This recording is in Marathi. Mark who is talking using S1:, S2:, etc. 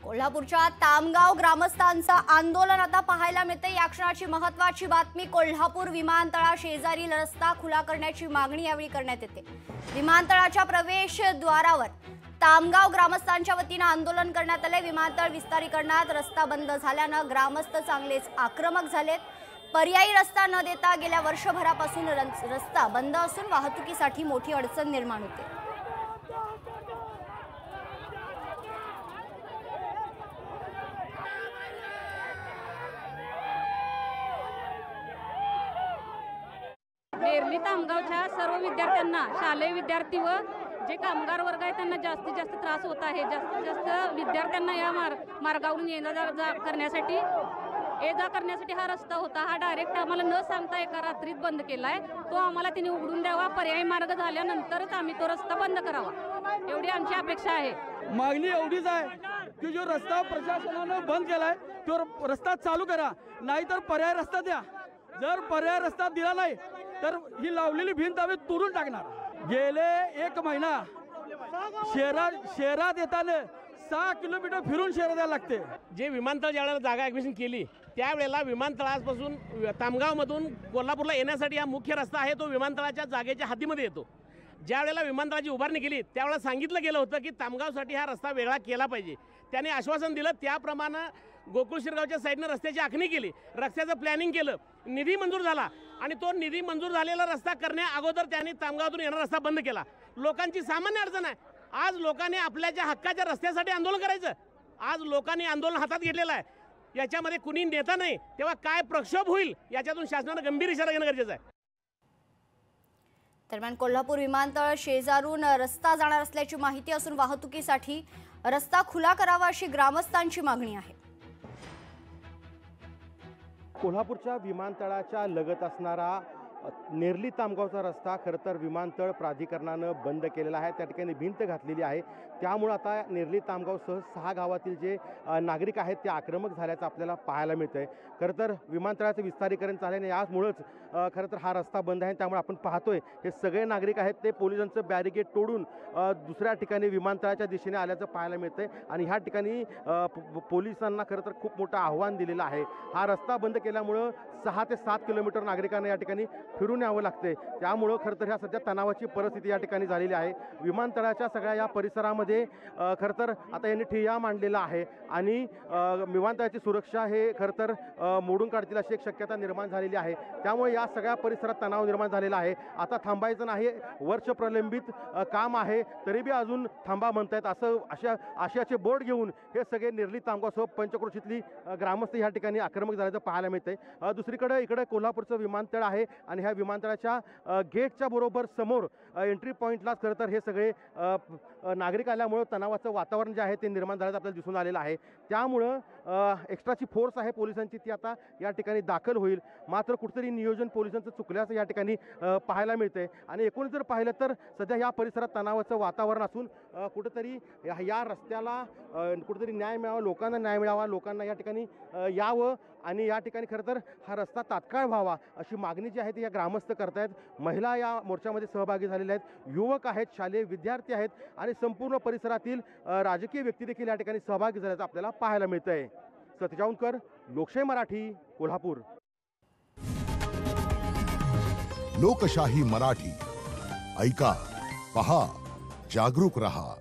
S1: कोल्हापूरच्या तामगाव ग्रामस्थांचं आंदोलन आता पाहायला मिळते। या क्षणाची महत्त्वाची बातमी, कोल्हापूर विमानतळा शेजारी रस्ता खुला करण्याची मागणी यावेळी करण्यात येते। विमानतळाच्या प्रवेशद्वारावर तामगाव ग्रामस्थांच्या वतीने आंदोलन करण्यात आले। विमानतळ विस्तारीकरणात रस्ता बंद झाल्याने ग्रामस्थ चांगलेच आक्रमक झालेत। पर्यायी रस्ता न देता गेल्या वर्षभरापासून रस्ता बंद असून वाहतुकीसाठी मोठी अडचण निर्माण होते।
S2: नेरली तामगावच्या सर्व विद्यार्थ्यांना, शालेय विद्यार्थी व जे कामगार वर्ग आहे त्यांना जास्तीत जास्त त्रास होत आहे। जास्तीत जास्त विद्यार्थ्यांना या मार्गावरून ये-जा करण्यासाठी हा रस्ता होता, हा डायरेक्ट आम्हाला न सांगता एका रात्रीत बंद केलाय। तो आम्हाला तिने उघडून द्यावा, पर्यायी मार्ग झाल्यानंतरच आम्ही तो रस्ता बंद करावा, एवढी आमची अपेक्षा आहे।
S3: मागणी एवढीच आहे की जो रस्ता प्रशासनाने बंद केलाय तो रस्ता चालू करा, नाहीतर पर्याय रस्ता द्या। जर पर्याय रस्ता दिला नाही तर ही लावलेली भिंत आम्ही तोडून टाकणार। गेले 1 महिना शहरात येताना 6 किलोमीटर फिरून शहरात यायला लागते।
S4: जे विमानतळ ज्यावेळेला जागा ॲक्विजिशन केली त्यावेळेला विमानतळापासून तामगावमधून कोल्हापूरला येण्यासाठी हा मुख्य रस्ता आहे, तो विमानतळाच्या जागेच्या हद्दीमध्ये येतो। ज्या वेळेला विमानतळाची उभारणी केली त्यावेळेला सांगितलं गेलं होतं की तामगावसाठी हा रस्ता वेगळा केला पाहिजे। त्याने आश्वासन दिलं, त्याप्रमाणे गोकुळ शिरगावच्या साईडनं रस्त्याची आखणी केली, रस्त्याचं प्लॅनिंग केलं, निधी मंजूर झाला आणि तो निधी मंजूर झालेला रस्ता करण्या अगोदर त्यांनी तामगावातून येणारा रस्ता बंद केला। लोकांची सामान्य अडचण आहे, आज लोकांनी आपल्या ज्या हक्काच्या रस्त्यासाठी आंदोलन करायचं, आज लोकांनी आंदोलन हातात घेतलेलं आहे। याच्यामध्ये कुणी नेता नाही, तेव्हा काय प्रक्षोभ होईल याच्यातून शासनाने गंभीर इशारा घेणं गरजेचं आहे।
S1: दरम्यान कोल्हापूर विमानतळ शेजारून रस्ता जाणार असल्याची माहिती असून वाहतुकीसाठी रस्ता खुला करावा अशी ग्रामस्थांची मागणी आहे।
S5: कोल्हापूरच्या विमानतळाच्या लगत असणारा नेरली तामगावचा रस्ता खरं तर विमानतळ प्राधिकरणानं बंद केलेला आहे। त्या ठिकाणी भिंत घातलेली आहे, त्यामुळे आता नेरली तामगावसह 6 गावातील जे नागरिक आहेत ते आक्रमक झाल्याचं आपल्याला पाहायला मिळतं आहे। खरं तर विमानतळाचं विस्तारीकरण झाल्याने याचमुळेच खरं तर हा रस्ता बंद आहे। त्यामुळे आपण पाहतोय हे सगळे नागरिक आहेत ते पोलिसांचं बॅरिकेड तोडून दुसऱ्या ठिकाणी विमानतळाच्या दिशेने आल्याचं पाहायला मिळतं आहे आणि ह्या ठिकाणी पोलिसांना खरं तर खूप मोठं आव्हान दिलेलं आहे। हा रस्ता बंद केल्यामुळं 6 ते 7 किलोमीटर नागरिकांना या ठिकाणी फिरून यावं लागते, त्यामुळं खरं तर ह्या सध्या तणावाची परिस्थिती या ठिकाणी झालेली आहे। विमानतळाच्या सगळ्या या परिसरामध्ये खरं तर आता यांनी ठिय्या मांडलेला आहे आणि विमानतळाची सुरक्षा हे खरं तर मोडून काढतील अशी एक शक्यता निर्माण झालेली आहे। त्यामुळे या सगळ्या परिसरात तणाव निर्माण झालेला आहे। आता थांबायचं नाही, वर्ष प्रलंबित काम आहे तरी बी अजून थांबा म्हणतायत, असं आशयाचे बोर्ड घेऊन हे सगळे नेरली तामगावसह पंचक्रोशीतली ग्रामस्थ या ठिकाणी आक्रमक झाल्याचं पाहायला मिळतंय। दुसरीकडे इकडे कोल्हापूरचं विमानतळ आहे आणि ह्या विमानतळाच्या गेटच्या बरोबर समोर एंट्री पॉईंटलाच खरं तर हे सगळे नागरिक आल्यामुळं तणावाचं वातावरण जे आहे ते निर्माण झाल्याचं आपल्याला दिसून आलेलं आहे। त्यामुळं एक्स्ट्राची फोर्स आहे पोलिसांची ती आता या ठिकाणी दाखल होईल, मात्र कुठेतरी नियोजन पोलिसांचं चुकल्याचं या ठिकाणी पाहायला मिळतंय आणि एकूण जर पाहिलं तर सध्या या परिसरात तणावाचं वातावरण असून कुठेतरी या रस्त्याला कुठेतरी न्याय मिळावा, लोकांना न्याय मिळावा, लोकांना या ठिकाणी यावं आणि या ठिकाणी खरं तर हा रस्ता तात्काळ व्हावा अशी मागणी जी आहे ती या ग्रामस्थ करतायत। महिला या मोर्चामध्ये सहभागी झालेल्या आहेत, युवक आहेत, शालेय विद्यार्थी आहेत आणि संपूर्ण परिसरातील राजकीय व्यक्ती देखील या ठिकाणी सहभागी झाल्याचं आपल्याला पाहायला मिळतंय। सतीश जाऊनकर, लोकशाही मराठी, कोल्हापूर।
S6: लोकशाही मराठी, ऐका, पहा, जागरूक रहा।